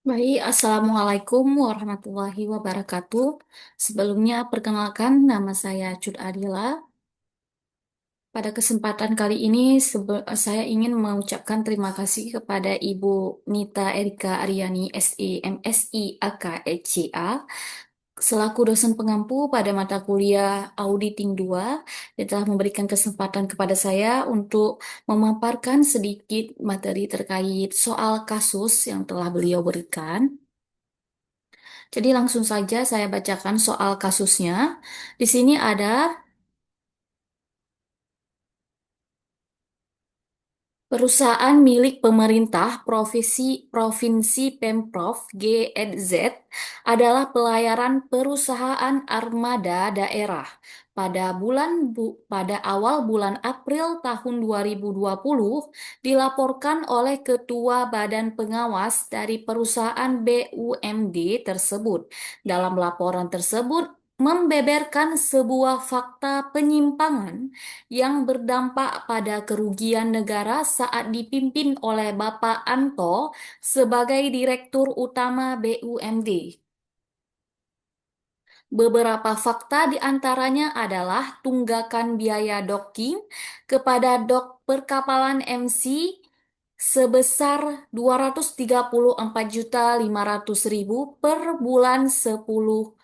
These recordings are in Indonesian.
Baik, Assalamualaikum warahmatullahi wabarakatuh. Sebelumnya, perkenalkan nama saya Cud Adila. Pada kesempatan kali ini, saya ingin mengucapkan terima kasih kepada Ibu Nita Erika Aryani, SI, MSI, AK, HCA, selaku dosen pengampu pada mata kuliah Auditing 2, yang telah memberikan kesempatan kepada saya untuk memaparkan sedikit materi terkait soal kasus yang telah beliau berikan. Jadi langsung saja saya bacakan soal kasusnya. Di sini ada perusahaan milik pemerintah Provinsi Pemprov GNZ adalah pelayaran perusahaan armada daerah. Pada awal bulan April tahun 2020 dilaporkan oleh Ketua Badan Pengawas dari perusahaan BUMD tersebut. Dalam laporan tersebut membeberkan sebuah fakta penyimpangan yang berdampak pada kerugian negara saat dipimpin oleh Bapak Anto sebagai Direktur Utama BUMD. Beberapa fakta di antaranya adalah tunggakan biaya docking kepada dok perkapalan MC sebesar 234.500.000 per bulan 10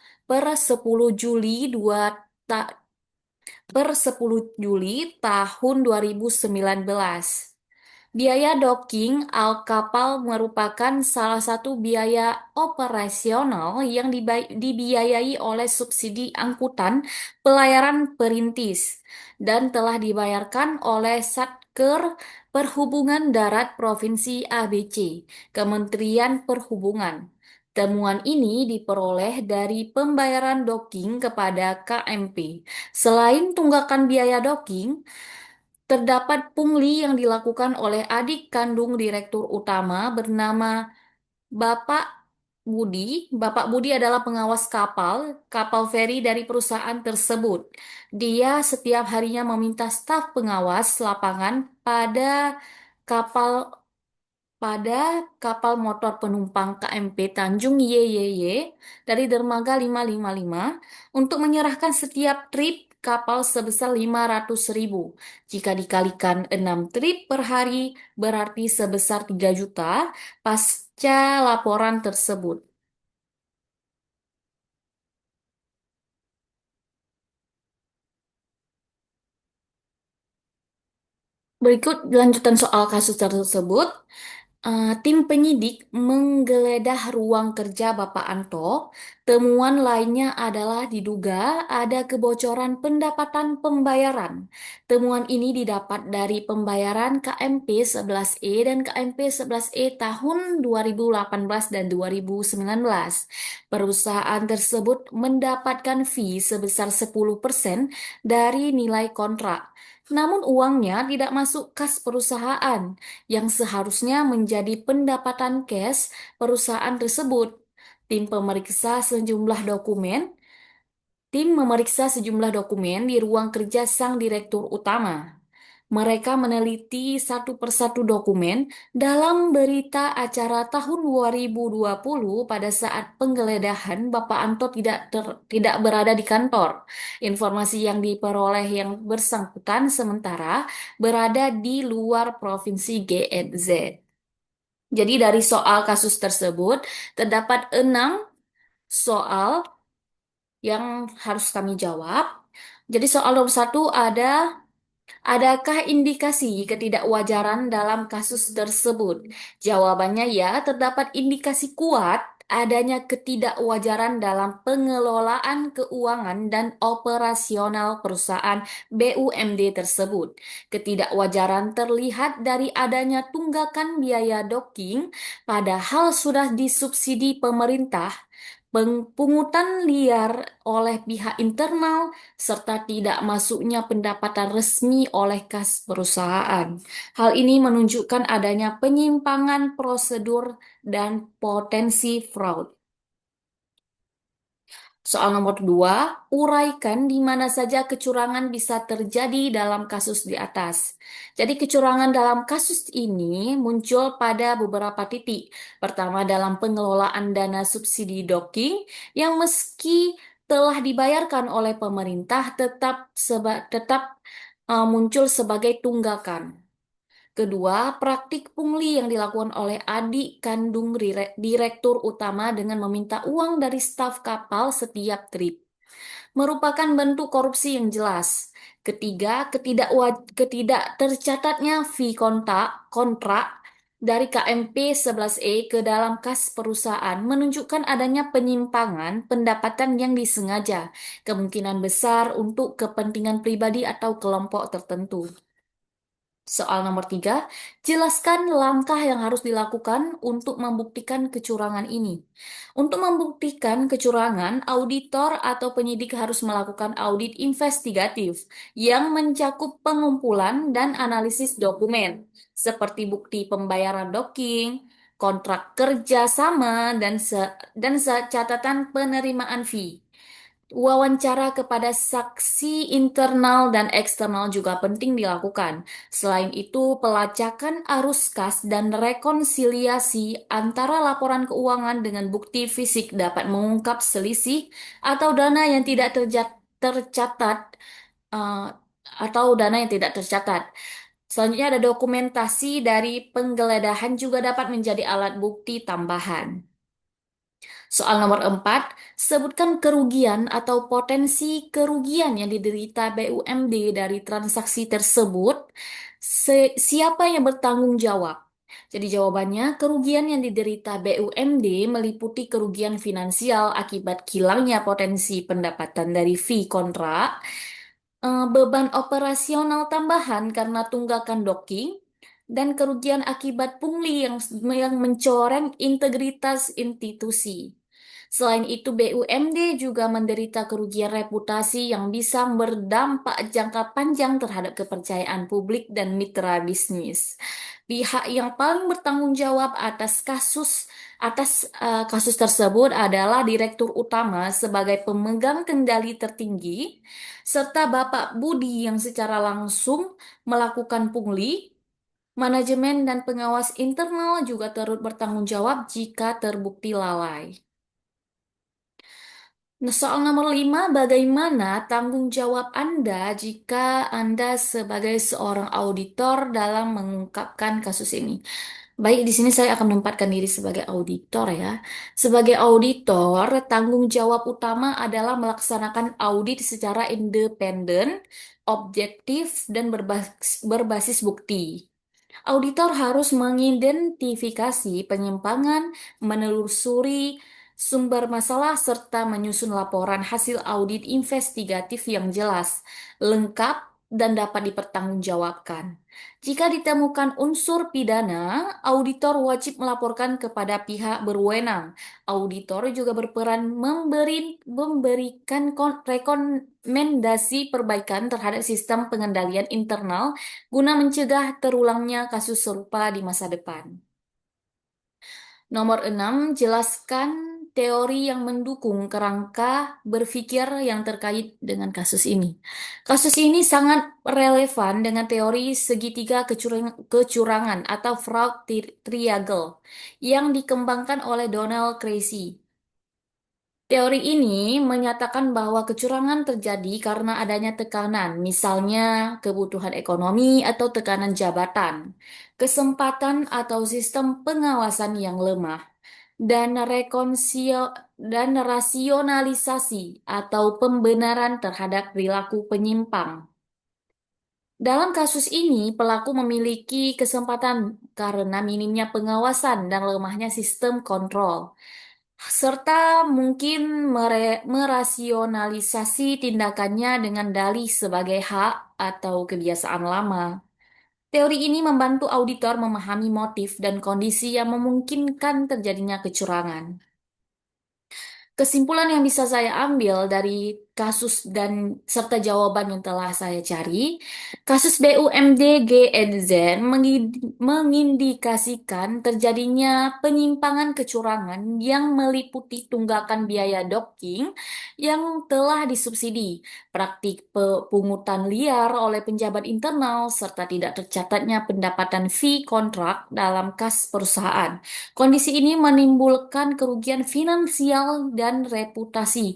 Juli 10 Juli tahun 2019. Biaya docking al kapal merupakan salah satu biaya operasional yang dibiayai oleh subsidi angkutan pelayaran perintis dan telah dibayarkan oleh Satker Perhubungan Darat Provinsi ABC, Kementerian Perhubungan. Temuan ini diperoleh dari pembayaran docking kepada KMP. Selain tunggakan biaya docking, terdapat pungli yang dilakukan oleh adik kandung Direktur Utama bernama Bapak Budi. Bapak Budi adalah pengawas kapal feri dari perusahaan tersebut. Dia setiap harinya meminta staf pengawas lapangan kapal pada kapal motor penumpang KMP Tanjung YYY dari dermaga 555 untuk menyerahkan setiap trip kapal sebesar 500.000. Jika dikalikan 6 trip per hari berarti sebesar 3 juta pasca laporan tersebut. Berikut lanjutan soal kasus tersebut. Tim penyidik menggeledah ruang kerja Bapak Anto. Temuan lainnya adalah diduga ada kebocoran pendapatan pembayaran. Temuan ini didapat dari pembayaran KMP 11E dan KMP 11E tahun 2018 dan 2019. Perusahaan tersebut mendapatkan fee sebesar 10% dari nilai kontrak. Namun uangnya tidak masuk kas perusahaan yang seharusnya menjadi pendapatan cash perusahaan tersebut. Tim pemeriksa sejumlah dokumen, Tim memeriksa sejumlah dokumen di ruang kerja sang direktur utama. Mereka meneliti satu persatu dokumen dalam berita acara tahun 2020 pada saat penggeledahan Bapak Anto tidak berada di kantor. Informasi yang diperoleh yang bersangkutan sementara berada di luar provinsi GNZ. Jadi dari soal kasus tersebut terdapat 6 soal yang harus kami jawab. Jadi soal nomor satu adakah indikasi ketidakwajaran dalam kasus tersebut? Jawabannya ya, terdapat indikasi kuat adanya ketidakwajaran dalam pengelolaan keuangan dan operasional perusahaan BUMD tersebut. Ketidakwajaran terlihat dari adanya tunggakan biaya docking, padahal sudah disubsidi pemerintah. Pungutan liar oleh pihak internal serta tidak masuknya pendapatan resmi oleh kas perusahaan. Hal ini menunjukkan adanya penyimpangan prosedur dan potensi fraud. Soal nomor dua, uraikan di mana saja kecurangan bisa terjadi dalam kasus di atas. Jadi kecurangan dalam kasus ini muncul pada beberapa titik. Pertama, dalam pengelolaan dana subsidi docking yang meski telah dibayarkan oleh pemerintah tetap muncul sebagai tunggakan. Kedua, praktik pungli yang dilakukan oleh adik kandung direktur utama dengan meminta uang dari staf kapal setiap trip merupakan bentuk korupsi yang jelas. Ketiga, ketidak tercatatnya fee kontrak dari KMP 11E ke dalam kas perusahaan menunjukkan adanya penyimpangan pendapatan yang disengaja, kemungkinan besar untuk kepentingan pribadi atau kelompok tertentu. Soal nomor tiga, jelaskan langkah yang harus dilakukan untuk membuktikan kecurangan ini. Untuk membuktikan kecurangan, auditor atau penyidik harus melakukan audit investigatif yang mencakup pengumpulan dan analisis dokumen, seperti bukti pembayaran docking, kontrak kerja sama, catatan penerimaan fee. Wawancara kepada saksi internal dan eksternal juga penting dilakukan. Selain itu, pelacakan arus kas dan rekonsiliasi antara laporan keuangan dengan bukti fisik dapat mengungkap selisih atau dana yang tidak tercatat eh, Selanjutnya ada dokumentasi dari penggeledahan juga dapat menjadi alat bukti tambahan. Soal nomor 4, sebutkan kerugian atau potensi kerugian yang diderita BUMD dari transaksi tersebut. Siapa yang bertanggung jawab? Jadi jawabannya, kerugian yang diderita BUMD meliputi kerugian finansial akibat hilangnya potensi pendapatan dari fee kontrak, beban operasional tambahan karena tunggakan docking, dan kerugian akibat pungli yang mencoreng integritas institusi. Selain itu, BUMD juga menderita kerugian reputasi yang bisa berdampak jangka panjang terhadap kepercayaan publik dan mitra bisnis. Pihak yang paling bertanggung jawab atas kasus tersebut adalah Direktur Utama sebagai pemegang kendali tertinggi, serta Bapak Budi yang secara langsung melakukan pungli. Manajemen dan pengawas internal juga turut bertanggung jawab jika terbukti lalai. Nah, soal nomor 5, bagaimana tanggung jawab Anda jika Anda sebagai seorang auditor dalam mengungkapkan kasus ini? Baik, di sini saya akan menempatkan diri sebagai auditor ya. Sebagai auditor, tanggung jawab utama adalah melaksanakan audit secara independen, objektif, dan berbasis bukti. Auditor harus mengidentifikasi penyimpangan, menelusuri sumber masalah, serta menyusun laporan hasil audit investigatif yang jelas, lengkap, dan dapat dipertanggungjawabkan. Jika ditemukan unsur pidana, auditor wajib melaporkan kepada pihak berwenang. Auditor juga berperan memberikan rekomendasi perbaikan terhadap sistem pengendalian internal guna mencegah terulangnya kasus serupa di masa depan. Nomor 6, jelaskan teori yang mendukung kerangka berpikir yang terkait dengan kasus ini. Kasus ini sangat relevan dengan teori segitiga kecurangan atau fraud triangle yang dikembangkan oleh Donald Creasy. Teori ini menyatakan bahwa kecurangan terjadi karena adanya tekanan, misalnya kebutuhan ekonomi atau tekanan jabatan, kesempatan atau sistem pengawasan yang lemah, dan rasionalisasi atau pembenaran terhadap perilaku penyimpang. Dalam kasus ini, pelaku memiliki kesempatan karena minimnya pengawasan dan lemahnya sistem kontrol serta mungkin merasionalisasi tindakannya dengan dalih sebagai hak atau kebiasaan lama. Teori ini membantu auditor memahami motif dan kondisi yang memungkinkan terjadinya kecurangan. Kesimpulan yang bisa saya ambil dari kasus dan serta jawaban yang telah saya cari, kasus BUMD GNZ mengindikasikan terjadinya penyimpangan kecurangan yang meliputi tunggakan biaya docking yang telah disubsidi, praktik pungutan liar oleh penjabat internal, serta tidak tercatatnya pendapatan fee kontrak dalam kas perusahaan. Kondisi ini menimbulkan kerugian finansial dan reputasi,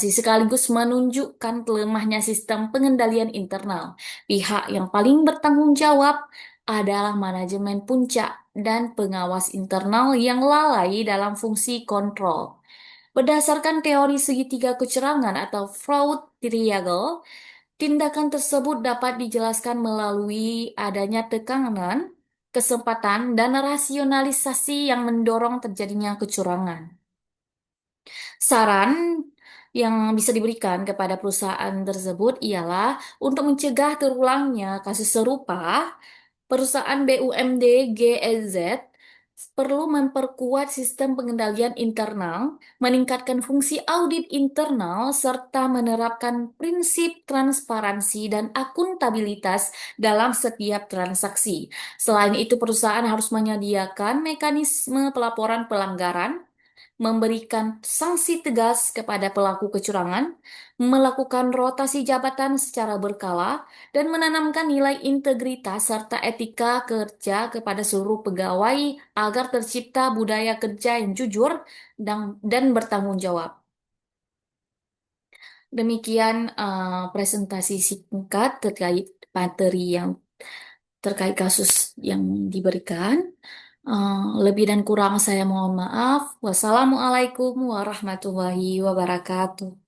sekaligus menunjukkan lemahnya sistem pengendalian internal. Pihak yang paling bertanggung jawab adalah manajemen puncak dan pengawas internal yang lalai dalam fungsi kontrol. Berdasarkan teori segitiga kecurangan atau fraud triangle, tindakan tersebut dapat dijelaskan melalui adanya tekanan, kesempatan, dan rasionalisasi yang mendorong terjadinya kecurangan. Saran yang bisa diberikan kepada perusahaan tersebut ialah untuk mencegah terulangnya kasus serupa, perusahaan BUMD GEZ perlu memperkuat sistem pengendalian internal, meningkatkan fungsi audit internal, serta menerapkan prinsip transparansi dan akuntabilitas dalam setiap transaksi. Selain itu, perusahaan harus menyediakan mekanisme pelaporan pelanggaran, memberikan sanksi tegas kepada pelaku kecurangan, melakukan rotasi jabatan secara berkala, dan menanamkan nilai integritas serta etika kerja kepada seluruh pegawai agar tercipta budaya kerja yang jujur dan bertanggung jawab. Demikian presentasi singkat terkait materi yang terkait kasus yang diberikan. Lebih dan kurang saya mohon maaf. Wassalamualaikum warahmatullahi wabarakatuh.